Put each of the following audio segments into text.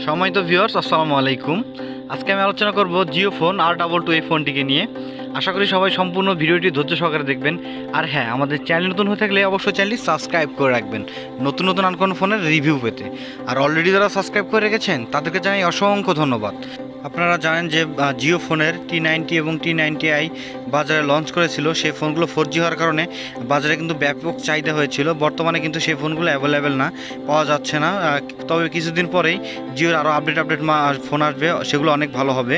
সম্মানিত ভিউয়ার্স, আসসালামু আলাইকুম। আজকে আমি আলোচনা করব জিও ফোন R22 এই ফোনটিকে নিয়ে। আশা করি সবাই সম্পূর্ণ ভিডিওটি ধৈর্য সহকারে দেখবেন। আর হ্যাঁ, আমাদের চ্যানেল নতুন হয়ে থাকলে অবশ্যই চ্যানেলটি সাবস্ক্রাইব করে রাখবেন নতুন নতুন আনকোন ফোনের রিভিউ পেতে। আর অলরেডি যারা সাবস্ক্রাইব করে রেখেছেন তাদেরকে জানাই অসংখ্য ধন্যবাদ। আপনারা জানেন যে জিও ফোনের T90 এবং T90i বাজারে লঞ্চ করেছিল। সেই ফোনগুলো 4G হওয়ার কারণে বাজারে কিন্তু ব্যাপক চাহিদা হয়েছিল। বর্তমানে কিন্তু সেই ফোনগুলো অ্যাভেলেবেল না, পাওয়া যাচ্ছে না। তবে কিছুদিন পরেই জিওর আরও আপডেট ফোন আসবে, সেগুলো অনেক ভালো হবে,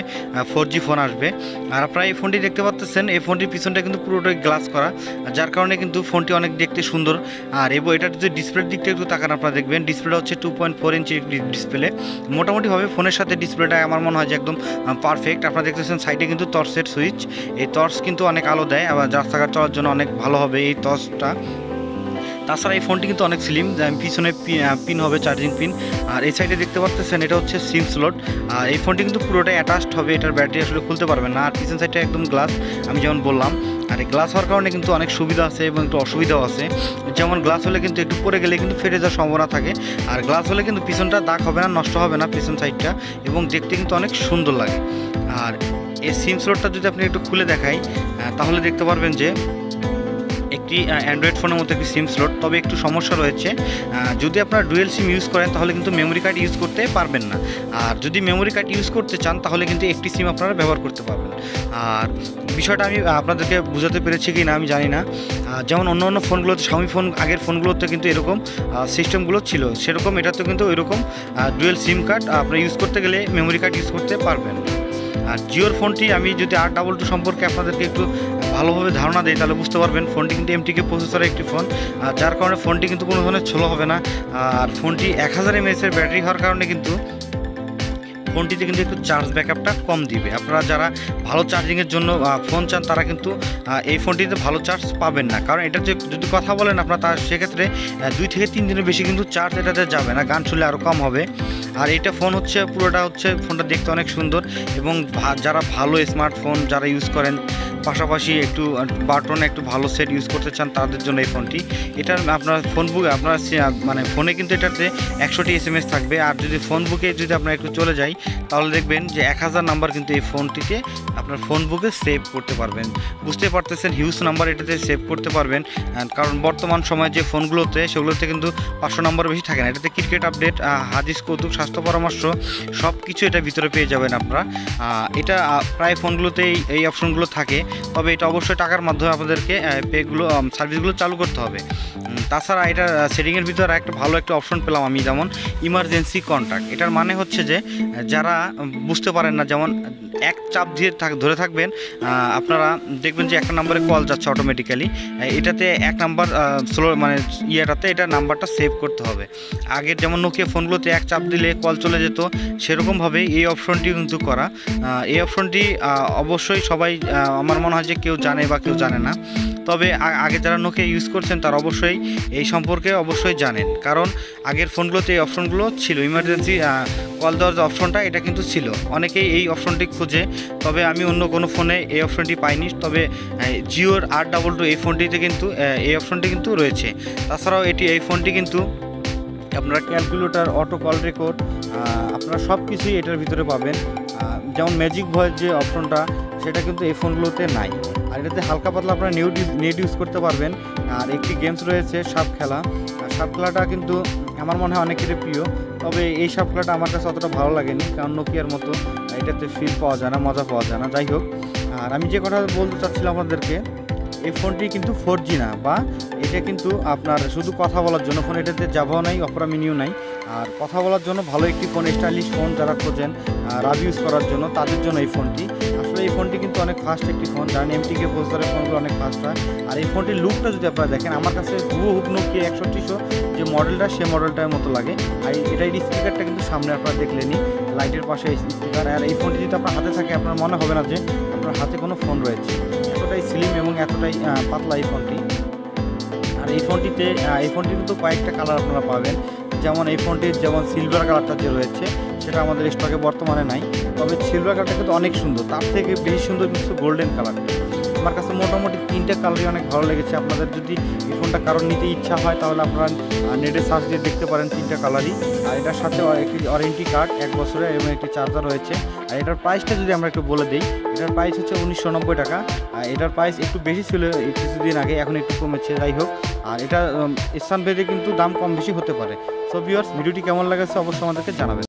4G ফোন আসবে। আর আপনারা এই ফোনটি দেখতে পাচ্ছেন, এই ফোনটির পিছনটা কিন্তু পুরোটাই গ্লাস করা, যার কারণে কিন্তু ফোনটি অনেক দেখতে সুন্দর। আর এটার যদি ডিসপ্লের দিকটা একটু তাকান, আপনারা দেখবেন ডিসপ্লেটা হচ্ছে 2.4 ইঞ্চি ডিসপ্লে। মোটামুটিভাবে ফোনের সাথে ডিসপ্লেটা আমার মনে হয় যে একদম পারফেক্ট। আপনারা দেখতেছেন সাইডে কিন্তু টর্চের সুইচ, এই টর্চ কিন্তু অনেক আলো দেয়, আবার রাস্তাঘাট চলার জন্য অনেক ভালো হবে এই টর্চটা। তাছাড়া এই ফোনটি কিন্তু অনেক স্লিম, পিছনে পিন হবে, চার্জিং পিন। আর এই সাইডে দেখতে পাচ্ছেন এটা হচ্ছে সিম স্লট। আর এই ফোনটি কিন্তু পুরোটাই অ্যাটাচড হবে, এটার ব্যাটারি আসলে খুলতে পারবেন না। আর পিছন সাইডটা একদম গ্লাস, আমি যেমন বললাম। আর এই গ্লাস হওয়ার কারণে কিন্তু অনেক সুবিধা আছে এবং একটু অসুবিধাও আছে। যেমন গ্লাস হলে কিন্তু একটু পরে গেলে কিন্তু ফেটে যাওয়ার সম্ভাবনা থাকে, আর গ্লাস হলে কিন্তু পিছনটা দাগ হবে না, নষ্ট হবে না পিছন সাইডটা, এবং দেখতে কিন্তু অনেক সুন্দর লাগে। আর এই সিম স্লটটা যদি আপনি একটু খুলে দেখাই, তাহলে দেখতে পারবেন যে একটি অ্যান্ড্রয়েড ফোনের মতো একটি সিম স্লট। তবে একটু সমস্যা রয়েছে, যদি আপনারা ডুয়েল সিম ইউজ করেন তাহলে কিন্তু মেমোরি কার্ড ইউজ করতে পারবেন না। আর যদি মেমোরি কার্ড ইউজ করতে চান তাহলে কিন্তু একটি সিম আপনারা ব্যবহার করতে পারবেন। আর বিষয়টা আমি আপনাদেরকে বোঝাতে পেরেছি কি না আমি জানি না। যেমন অন্য অন্য ফোনগুলোতে, Xiaomi ফোন আগের ফোনগুলোতে কিন্তু এরকম সিস্টেমগুলো ছিল, সেরকম এটাতে কিন্তু ওইরকম ডুয়েল সিম কার্ড আপনারা ইউজ করতে গেলে মেমোরি কার্ড ইউজ করতে পারবেন। আর জিওর ফোনটি আমি যদি R22 সম্পর্কে আপনাদেরকে একটু ভালোভাবে ধারণা দেয় তাহলে বুঝতে পারবেন ফোনটি কিন্তু MTK প্রসেসরের একটি ফোন, যার কারণে ফোনটি কিন্তু কোনো ধরনের ছোলো হবে না। আর ফোনটি 1000 mAh ব্যাটারি হওয়ার কারণে কিন্তু ফোনটিতে কিন্তু একটু চার্জ ব্যাকআপটা কম দিবে। আপনারা যারা ভালো চার্জিংয়ের জন্য ফোন চান তারা কিন্তু এই ফোনটিতে ভালো চার্জ পাবেন না, কারণ এটা যদি কথা বলেন আপনারা তার সেক্ষেত্রে 2 থেকে 3 দিনের বেশি কিন্তু চার্জ এটাতে যাবে না, গান শুনলে আরও কম হবে। আর এটা ফোন হচ্ছে পুরোটা হচ্ছে ফোনটা দেখতে অনেক সুন্দর, এবং যারা ভালো স্মার্টফোন যারা ইউজ করেন, পাশাপাশি একটু বাটন একটু ভালো সেট ইউজ করতে চান তাদের জন্য এই ফোনটি। এটার আপনার ফোন বুকে আপনার মানে ফোনে কিন্তু এটাতে 100টি SMS থাকবে। আর যদি ফোন বুকে যদি আপনার একটু চলে যাই তাহলে দেখবেন যে 1000 নাম্বার কিন্তু এই ফোনটিতে আপনার ফোন বুকে সেভ করতে পারবেন। বুঝতে পারতেছেন হিউজ নাম্বার এটাতে সেভ করতে পারবেন, কারণ বর্তমান সময়ে যে ফোনগুলোতে সেগুলোতে কিন্তু 500 নাম্বার বেশি থাকে না। এটাতে ক্রিকেট আপডেট, হাদিস কৌতুক, স্বাস্থ্য পরামর্শ সব কিছু এটার ভিতরে পেয়ে যাবেন আপনারা। এটা প্রায় ফোনগুলোতেই এই অপশনগুলো থাকে, তবে এটা অবশ্যই টাকার মাধ্যমে আপনাদেরকে সার্ভিসগুলো চালু করতে হবে। তাছাড়া এটা সেটিংয়ের ভিতরে একটা ভালো একটা অপশন পেলাম আমি, যেমন ইমার্জেন্সি কন্ট্যাক্ট। এটার মানে হচ্ছে যে যারা বুঝতে পারেন না, যেমন এক চাপ দিয়ে ধরে থাকবেন, আপনারা দেখবেন যে একটা নাম্বারে কল যাচ্ছে অটোমেটিক্যালি। এটাতে এক নাম্বার স্লো মানে ইয়েটাতে এটা নাম্বারটা সেভ করতে হবে। আগের যেমন নোকিয়া ফোনগুলোতে এক চাপ দিলে কল চলে যেত, সেরকমভাবে এই অপশনটি কিন্তু করা। এই অপশনটি অবশ্যই সবাই আমার মনে হয় যে কেউ জানে বা কেউ জানে না, তবে আগে যারা নোকিয়া ইউজ করছেন তারা অবশ্যই এই সম্পর্কে অবশ্যই জানেন, কারণ আগের ফোনগুলোতে এই অপশনগুলো ছিল। ইমার্জেন্সি কল দেওয়ার যে অপশনটা এটা কিন্তু ছিল, অনেকেই এই অপশনটি খুঁজে, তবে আমি অন্য কোনো ফোনে এই অপশনটি পাইনি। তবে জিওর R22 এই ফোনটিতে কিন্তু এই অপশনটি কিন্তু রয়েছে। তাছাড়াও এই ফোনটি কিন্তু আপনারা ক্যালকুলেটর, অটো কল রেকর্ড, আপনারা সব কিছুই এটার ভিতরে পাবেন। যেমন ম্যাজিক ভয়েস যে অপশনটা সেটা কিন্তু এই ফোনগুলোতে নাই। আর এটাতে হালকা পাতলা আপনারা নেট ইউজ করতে পারবেন। আর একটি গেমস রয়েছে সাপ খেলা, সাপ খেলাটা কিন্তু আমার মনে হয় অনেকেরই প্রিয়, তবে এই সাপ খেলাটা আমার কাছে অতটা ভালো লাগেনি, কারণ নোকিয়ার মতো এটাতে ফিল পাওয়া যায় না, মজা পাওয়া যায় না। যাই হোক, আর আমি যে কথা বলতে চাচ্ছিলাম আপনাদেরকে, এই ফোনটি কিন্তু 4G না, বা এটা কিন্তু আপনার শুধু কথা বলার জন্য ফোন। এটাতে জাভাও নাই, অপরা মিনিও নাই। আর কথা বলার জন্য ভালো একটি ফোন, স্টাইলিশ ফোন যারা খোঁজেন রাব ইউজ করার জন্য তাদের জন্য এই ফোনটি। আসলে এই ফোনটি কিন্তু অনেক ফাস্ট একটি ফোন, কারণ MTK প্রসেসরের ফোনগুলো অনেক ফাস্ট হয়। আর এই ফোনটির লুকটা যদি আপনারা দেখেন, আমার কাছে হুবহু নোকিয়া 6100 যে মডেলটা সে মডেলটার মতো লাগে। আর এটার স্পিকারটা কিন্তু সামনে আপনারা দেখলেনি, লাইটের পাশে স্পিকার। আর এই ফোনটি যদি আপনার হাতে থাকে আপনার মনে হবে না যে আপনার হাতে কোনো ফোন রয়েছে, এতটাই স্লিম এবং এতটাই পাতলা এই ফোনটি। আর এই ফোনটি কিন্তু কয়েকটা কালার আপনারা পাবেন, যেমন এই ফোনটির যেমন সিলভার কালারটা যে রয়েছে সেটা আমাদের স্টকে বর্তমানে নাই, তবে সিলভার কালারটা কিন্তু অনেক সুন্দর, তার থেকে বেশি সুন্দর কিন্তু গোল্ডেন কালার। আমার কাছে মোটামুটি 3টা কালারই অনেক ভালো লেগেছে। আপনাদের যদি এই ফোনটা কারোর নিতে ইচ্ছা হয় তাহলে আপনারা নেটে সার্চ দিয়ে দেখতে পারেন 3টা কালারই। আর এটার সাথে একটি ওয়ারেন্টি কার্ড 1 বছরের এবং একটি চার্জার রয়েছে। আর এটার প্রাইসটা যদি আমরা একটু বলে দিই, এটার প্রাইস হচ্ছে 1990 টাকা। আর এটার প্রাইস একটু বেশি ছিল কিছুদিন আগে, এখন একটু কমেছে, যাই হোক। আর এটা স্থান ভেদে কিন্তু দাম কম বেশি হতে পারে। সো ভিউয়ার্স, ভিডিওটি কেমন লাগছে অবশ্যই আমাদেরকে জানাবেন।